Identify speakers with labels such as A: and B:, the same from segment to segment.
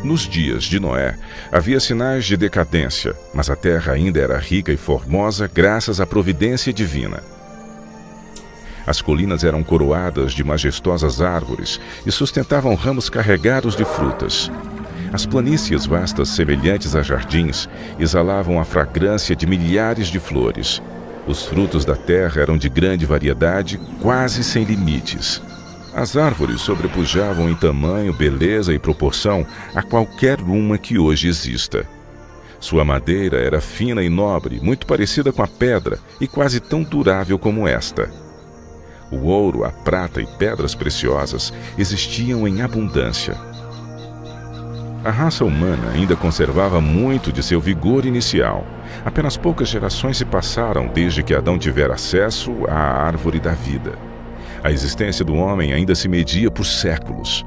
A: Nos dias de Noé, havia sinais de decadência, mas a terra ainda era rica e formosa graças à providência divina. As colinas eram coroadas de majestosas árvores e sustentavam ramos carregados de frutas. As planícies vastas, semelhantes a jardins, exalavam a fragrância de milhares de flores. Os frutos da terra eram de grande variedade, quase sem limites. As árvores sobrepujavam em tamanho, beleza e proporção a qualquer uma que hoje exista. Sua madeira era fina e nobre, muito parecida com a pedra e quase tão durável como esta. O ouro, a prata e pedras preciosas existiam em abundância. A raça humana ainda conservava muito de seu vigor inicial. Apenas poucas gerações se passaram desde que Adão tivera acesso à árvore da vida. A existência do homem ainda se media por séculos.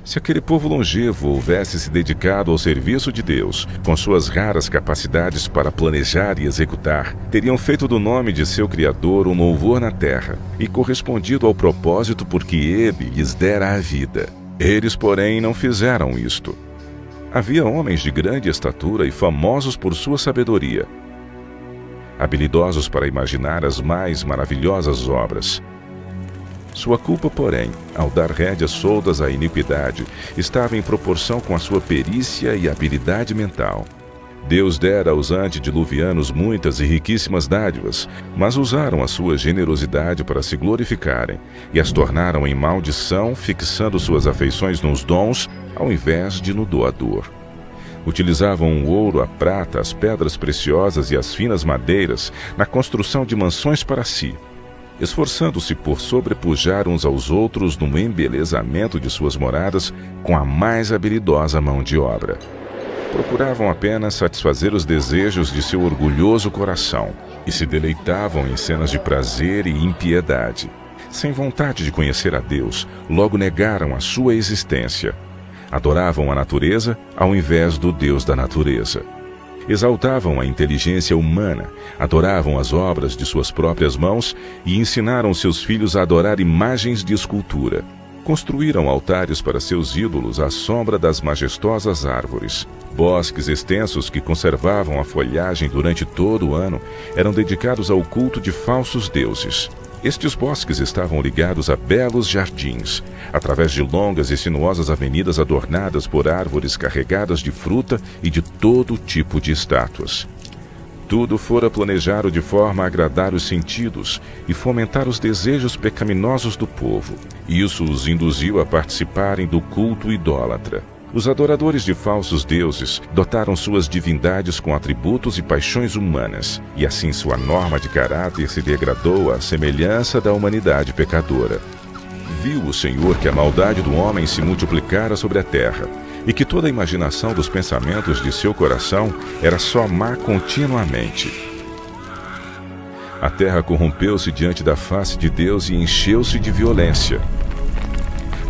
A: Se aquele povo longevo houvesse se dedicado ao serviço de Deus, com suas raras capacidades para planejar e executar, teriam feito do nome de seu Criador um louvor na terra e correspondido ao propósito por que Ele lhes dera a vida. Eles, porém, não fizeram isto. Havia homens de grande estatura e famosos por sua sabedoria, habilidosos para imaginar as mais maravilhosas obras. Sua culpa, porém, ao dar rédeas soltas à iniquidade, estava em proporção com a sua perícia e habilidade mental. Deus dera aos antediluvianos muitas e riquíssimas dádivas, mas usaram a sua generosidade para se glorificarem e as tornaram em maldição, fixando suas afeições nos dons ao invés de no doador. Utilizavam o ouro, a prata, as pedras preciosas e as finas madeiras na construção de mansões para si, esforçando-se por sobrepujar uns aos outros no embelezamento de suas moradas com a mais habilidosa mão de obra. Procuravam apenas satisfazer os desejos de seu orgulhoso coração e se deleitavam em cenas de prazer e impiedade. Sem vontade de conhecer a Deus, logo negaram a sua existência. Adoravam a natureza ao invés do Deus da natureza. Exaltavam a inteligência humana, adoravam as obras de suas próprias mãos e ensinaram seus filhos a adorar imagens de escultura. Construíram altares para seus ídolos à sombra das majestosas árvores. Bosques extensos que conservavam a folhagem durante todo o ano eram dedicados ao culto de falsos deuses. Estes bosques estavam ligados a belos jardins, através de longas e sinuosas avenidas adornadas por árvores carregadas de fruta e de todo tipo de estátuas. Tudo fora planejado de forma a agradar os sentidos e fomentar os desejos pecaminosos do povo. Isso os induziu a participarem do culto idólatra. Os adoradores de falsos deuses dotaram suas divindades com atributos e paixões humanas, e assim sua norma de caráter se degradou à semelhança da humanidade pecadora. Viu o Senhor que a maldade do homem se multiplicara sobre a terra, e que toda a imaginação dos pensamentos de seu coração era só má continuamente. A terra corrompeu-se diante da face de Deus e encheu-se de violência.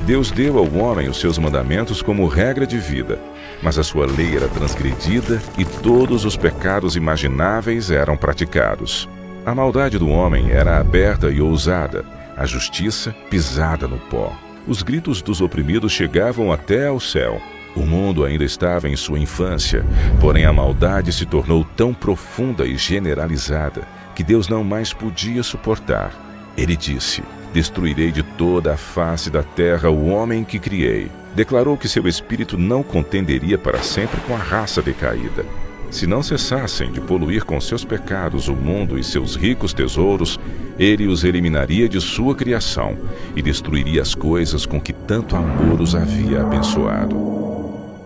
A: Deus deu ao homem os seus mandamentos como regra de vida, mas a sua lei era transgredida e todos os pecados imagináveis eram praticados. A maldade do homem era aberta e ousada, a justiça pisada no pó. Os gritos dos oprimidos chegavam até ao céu. O mundo ainda estava em sua infância, porém a maldade se tornou tão profunda e generalizada que Deus não mais podia suportar. Ele disse: destruirei de toda a face da terra o homem que criei. Declarou que seu espírito não contenderia para sempre com a raça decaída. Se não cessassem de poluir com seus pecados o mundo e seus ricos tesouros, ele os eliminaria de sua criação e destruiria as coisas com que tanto amor os havia abençoado.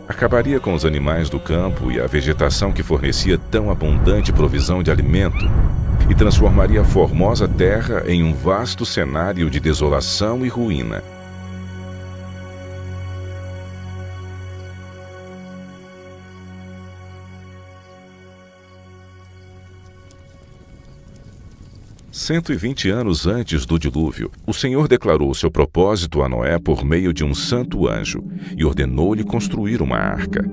A: Acabaria com os animais do campo e a vegetação que fornecia tão abundante provisão de alimento, e transformaria a formosa terra em um vasto cenário de desolação e ruína. Cento e 120 anos antes do dilúvio, o Senhor declarou seu propósito a Noé por meio de um santo anjo e ordenou-lhe construir uma arca.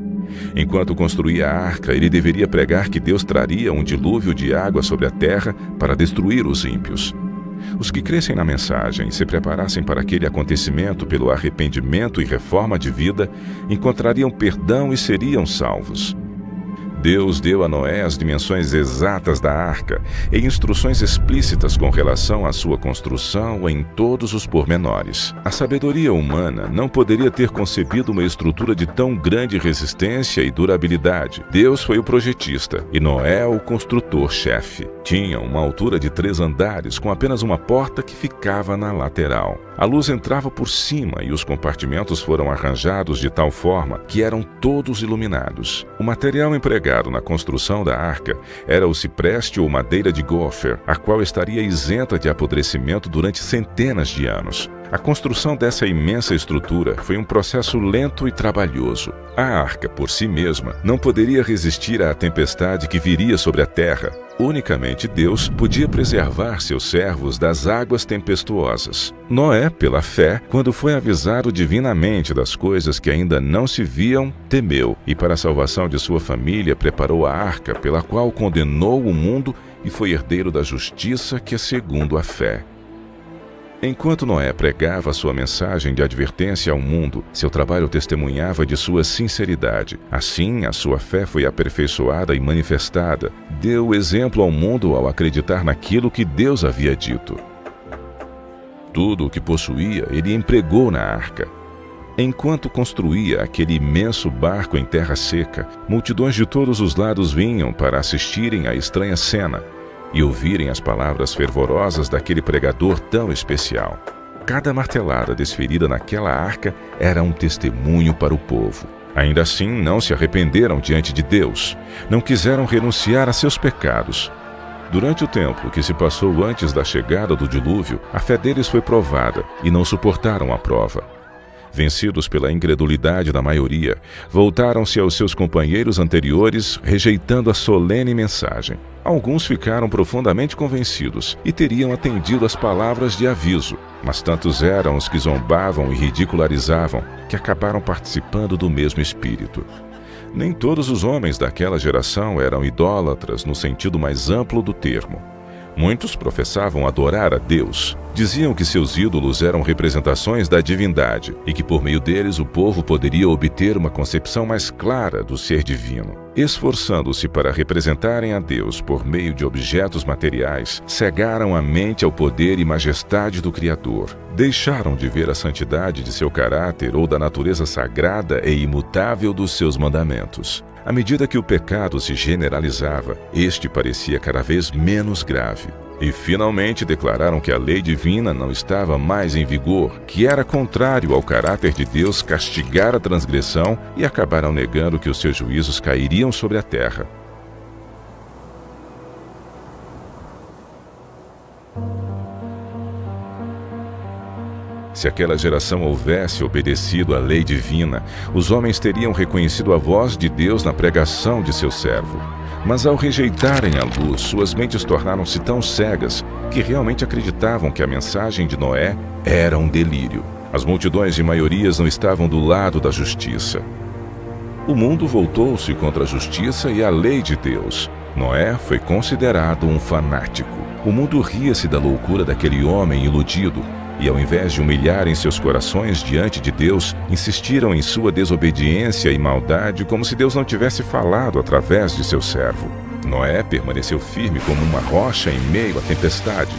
A: Enquanto construía a arca, ele deveria pregar que Deus traria um dilúvio de água sobre a terra para destruir os ímpios. Os que crescem na mensagem e se preparassem para aquele acontecimento pelo arrependimento e reforma de vida, encontrariam perdão e seriam salvos. Deus deu a Noé as dimensões exatas da arca e instruções explícitas com relação à sua construção em todos os pormenores. A sabedoria humana não poderia ter concebido uma estrutura de tão grande resistência e durabilidade. Deus foi o projetista e Noé o construtor-chefe. Tinha uma altura de 3 andares com apenas uma porta que ficava na lateral. A luz entrava por cima e os compartimentos foram arranjados de tal forma que eram todos iluminados. O material empregado na construção da arca era o cipreste ou madeira de gopher, a qual estaria isenta de apodrecimento durante centenas de anos. A construção dessa imensa estrutura foi um processo lento e trabalhoso. A arca, por si mesma, não poderia resistir à tempestade que viria sobre a terra. Unicamente Deus podia preservar seus servos das águas tempestuosas. Noé, pela fé, quando foi avisado divinamente das coisas que ainda não se viam, temeu e, para a salvação de sua família, preparou a arca, pela qual condenou o mundo e foi herdeiro da justiça que é segundo a fé. Enquanto Noé pregava sua mensagem de advertência ao mundo, seu trabalho testemunhava de sua sinceridade. Assim, a sua fé foi aperfeiçoada e manifestada. Deu exemplo ao mundo ao acreditar naquilo que Deus havia dito. Tudo o que possuía, ele empregou na arca. Enquanto construía aquele imenso barco em terra seca, multidões de todos os lados vinham para assistirem à estranha cena e ouvirem as palavras fervorosas daquele pregador tão especial. Cada martelada desferida naquela arca era um testemunho para o povo. Ainda assim, não se arrependeram diante de Deus, não quiseram renunciar a seus pecados. Durante o tempo que se passou antes da chegada do dilúvio, a fé deles foi provada e não suportaram a prova. Vencidos pela incredulidade da maioria, voltaram-se aos seus companheiros anteriores, rejeitando a solene mensagem. Alguns ficaram profundamente convencidos e teriam atendido às palavras de aviso, mas tantos eram os que zombavam e ridicularizavam que acabaram participando do mesmo espírito. Nem todos os homens daquela geração eram idólatras no sentido mais amplo do termo. Muitos professavam adorar a Deus. Diziam que seus ídolos eram representações da divindade e que por meio deles o povo poderia obter uma concepção mais clara do ser divino. Esforçando-se para representarem a Deus por meio de objetos materiais, cegaram a mente ao poder e majestade do Criador. Deixaram de ver a santidade de seu caráter ou da natureza sagrada e imutável dos seus mandamentos. À medida que o pecado se generalizava, este parecia cada vez menos grave. E finalmente declararam que a lei divina não estava mais em vigor, que era contrário ao caráter de Deus castigar a transgressão, e acabaram negando que os seus juízos cairiam sobre a terra. Se aquela geração houvesse obedecido à lei divina, os homens teriam reconhecido a voz de Deus na pregação de seu servo. Mas ao rejeitarem a luz, suas mentes tornaram-se tão cegas que realmente acreditavam que a mensagem de Noé era um delírio. As multidões de maiorias não estavam do lado da justiça. O mundo voltou-se contra a justiça e a lei de Deus. Noé foi considerado um fanático. O mundo ria-se da loucura daquele homem iludido, e ao invés de humilharem seus corações diante de Deus, insistiram em sua desobediência e maldade como se Deus não tivesse falado através de seu servo. Noé permaneceu firme como uma rocha em meio à tempestade.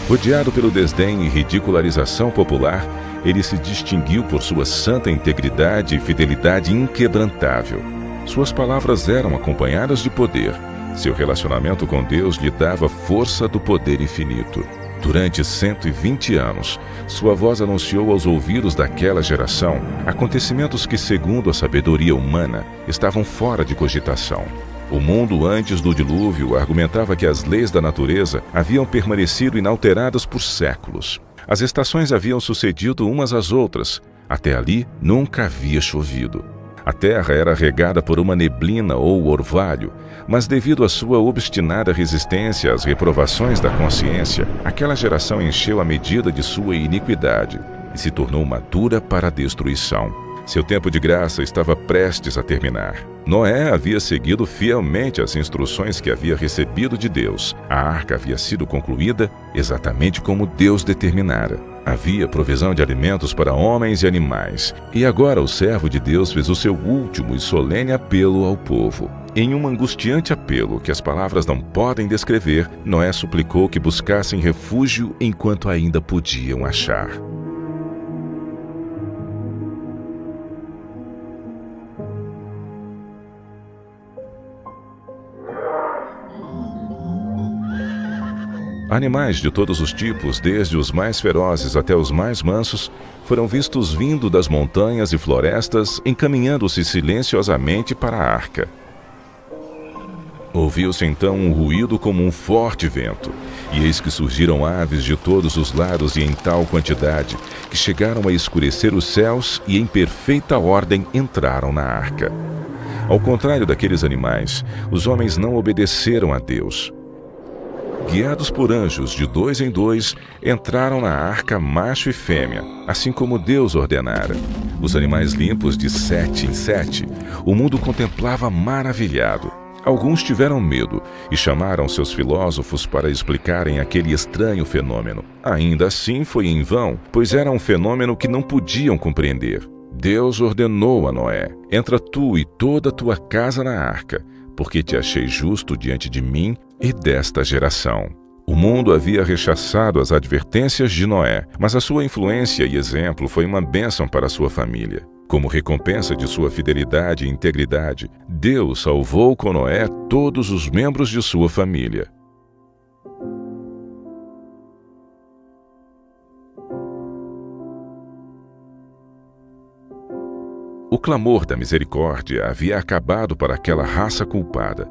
A: Rodeado pelo desdém e ridicularização popular, ele se distinguiu por sua santa integridade e fidelidade inquebrantável. Suas palavras eram acompanhadas de poder. Seu relacionamento com Deus lhe dava força do poder infinito. Durante 120 anos, sua voz anunciou aos ouvidos daquela geração acontecimentos que, segundo a sabedoria humana, estavam fora de cogitação. O mundo antes do dilúvio argumentava que as leis da natureza haviam permanecido inalteradas por séculos. As estações haviam sucedido umas às outras. Até ali, nunca havia chovido. A terra era regada por uma neblina ou orvalho, mas devido à sua obstinada resistência às reprovações da consciência, aquela geração encheu a medida de sua iniquidade e se tornou madura para a destruição. Seu tempo de graça estava prestes a terminar. Noé havia seguido fielmente as instruções que havia recebido de Deus. A arca havia sido concluída exatamente como Deus determinara. Havia provisão de alimentos para homens e animais. E agora o servo de Deus fez o seu último e solene apelo ao povo. Em um angustiante apelo que as palavras não podem descrever, Noé suplicou que buscassem refúgio enquanto ainda podiam achar. Animais de todos os tipos, desde os mais ferozes até os mais mansos, foram vistos vindo das montanhas e florestas, encaminhando-se silenciosamente para a arca. Ouviu-se então um ruído como um forte vento, e eis que surgiram aves de todos os lados e em tal quantidade, que chegaram a escurecer os céus e em perfeita ordem entraram na arca. Ao contrário daqueles animais, os homens não obedeceram a Deus. Guiados por anjos de 2 em 2, entraram na arca macho e fêmea, assim como Deus ordenara. Os animais limpos de 7 em 7, o mundo contemplava maravilhado. Alguns tiveram medo e chamaram seus filósofos para explicarem aquele estranho fenômeno. Ainda assim foi em vão, pois era um fenômeno que não podiam compreender. Deus ordenou a Noé: entra tu e toda a tua casa na arca, porque te achei justo diante de mim e desta geração. O mundo havia rechaçado as advertências de Noé, mas a sua influência e exemplo foi uma bênção para a sua família. Como recompensa de sua fidelidade e integridade, Deus salvou com Noé todos os membros de sua família. O clamor da misericórdia havia acabado para aquela raça culpada.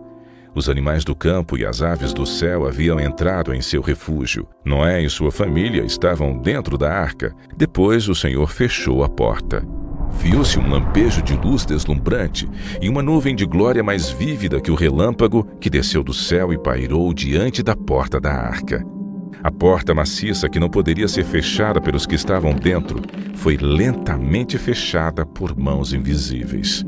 A: Os animais do campo e as aves do céu haviam entrado em seu refúgio. Noé e sua família estavam dentro da arca. Depois o Senhor fechou a porta. Viu-se um lampejo de luz deslumbrante e uma nuvem de glória mais vívida que o relâmpago que desceu do céu e pairou diante da porta da arca. A porta maciça, que não poderia ser fechada pelos que estavam dentro, foi lentamente fechada por mãos invisíveis.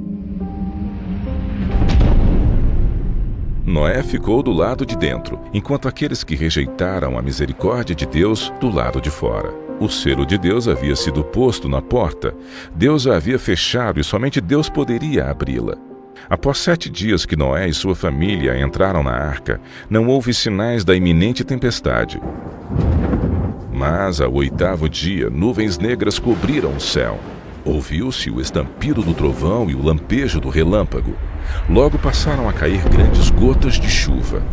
A: Noé ficou do lado de dentro, enquanto aqueles que rejeitaram a misericórdia de Deus do lado de fora. O selo de Deus havia sido posto na porta. Deus a havia fechado e somente Deus poderia abri-la. Após 7 dias que Noé e sua família entraram na arca, não houve sinais da iminente tempestade. Mas, ao 8º dia, nuvens negras cobriram o céu. Ouviu-se o estampido do trovão e o lampejo do relâmpago. Logo passaram a cair grandes gotas de chuva.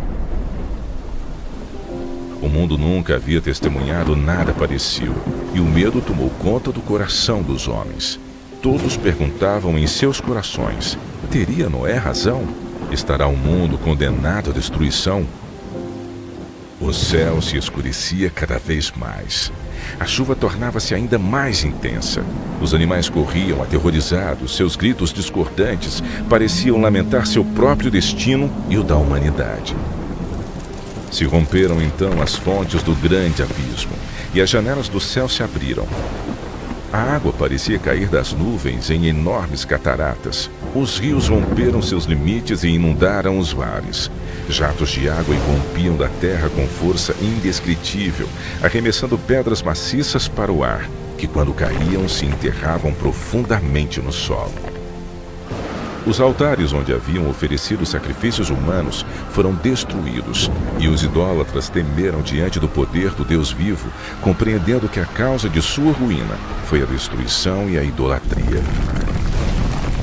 A: O mundo nunca havia testemunhado nada parecido, e o medo tomou conta do coração dos homens. Todos perguntavam em seus corações: teria Noé razão? Estará o mundo condenado à destruição? O céu se escurecia cada vez mais. A chuva tornava-se ainda mais intensa. Os animais corriam aterrorizados, seus gritos discordantes pareciam lamentar seu próprio destino e o da humanidade. Se romperam então as fontes do grande abismo, e as janelas do céu se abriram. A água parecia cair das nuvens em enormes cataratas. Os rios romperam seus limites e inundaram os mares. Jatos de água irrompiam da terra com força indescritível, arremessando pedras maciças para o ar, que quando caíam se enterravam profundamente no solo. Os altares onde haviam oferecido sacrifícios humanos foram destruídos, e os idólatras temeram diante do poder do Deus vivo, compreendendo que a causa de sua ruína foi a destruição e a idolatria.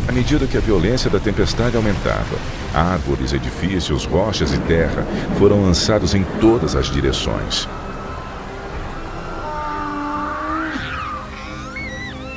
A: À medida que a violência da tempestade aumentava, árvores, edifícios, rochas e terra foram lançados em todas as direções.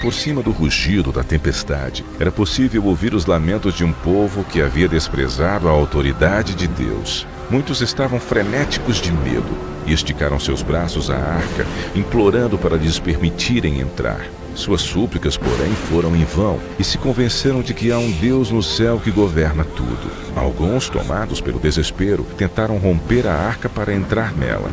A: Por cima do rugido da tempestade, era possível ouvir os lamentos de um povo que havia desprezado a autoridade de Deus. Muitos estavam frenéticos de medo e esticaram seus braços à arca, implorando para lhes permitirem entrar. Suas súplicas, porém, foram em vão e se convenceram de que há um Deus no céu que governa tudo. Alguns, tomados pelo desespero, tentaram romper a arca para entrar nela.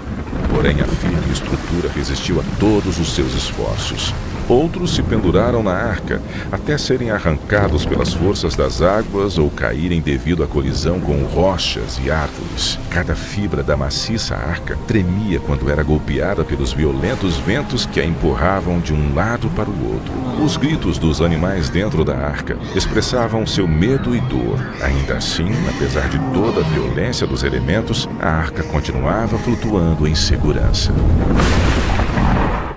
A: Porém, a firme estrutura resistiu a todos os seus esforços. Outros se penduraram na arca, até serem arrancados pelas forças das águas ou caírem devido à colisão com rochas e árvores. Cada fibra da maciça arca tremia quando era golpeada pelos violentos ventos que a empurravam de um lado para o outro. Os gritos dos animais dentro da arca expressavam seu medo e dor. Ainda assim, apesar de toda a violência dos elementos, a arca continuava flutuando em segurança.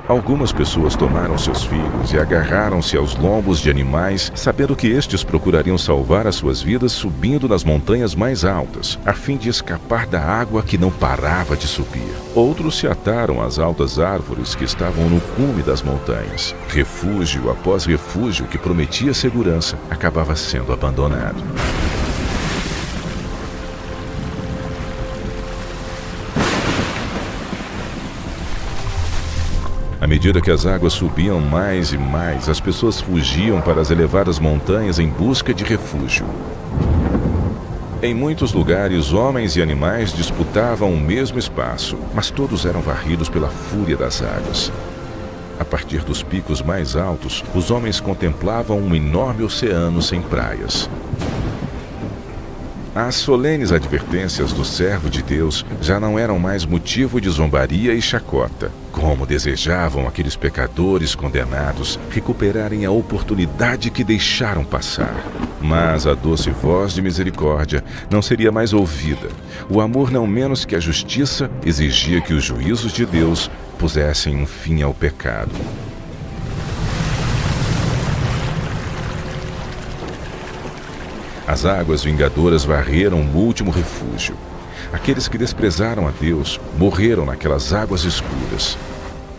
A: Algumas pessoas tomaram seus filhos e agarraram-se aos lombos de animais, sabendo que estes procurariam salvar as suas vidas subindo nas montanhas mais altas, a fim de escapar da água que não parava de subir. Outros se ataram às altas árvores que estavam no cume das montanhas. Refúgio após refúgio que prometia segurança acabava sendo abandonado. À medida que as águas subiam mais e mais, as pessoas fugiam para as elevadas montanhas em busca de refúgio. Em muitos lugares, homens e animais disputavam o mesmo espaço, mas todos eram varridos pela fúria das águas. A partir dos picos mais altos, os homens contemplavam um enorme oceano sem praias. As solenes advertências do servo de Deus já não eram mais motivo de zombaria e chacota. Como desejavam aqueles pecadores condenados recuperarem a oportunidade que deixaram passar. Mas a doce voz de misericórdia não seria mais ouvida. O amor, não menos que a justiça, exigia que os juízos de Deus pusessem um fim ao pecado. As águas vingadoras varreram o último refúgio. Aqueles que desprezaram a Deus morreram naquelas águas escuras.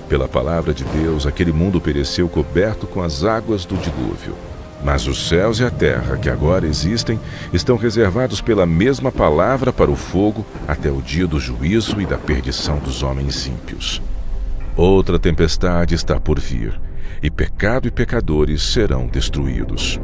A: Pela palavra de Deus, aquele mundo pereceu coberto com as águas do dilúvio. Mas os céus e a terra, que agora existem, estão reservados pela mesma palavra para o fogo até o dia do juízo e da perdição dos homens ímpios. Outra tempestade está por vir, e pecado e pecadores serão destruídos.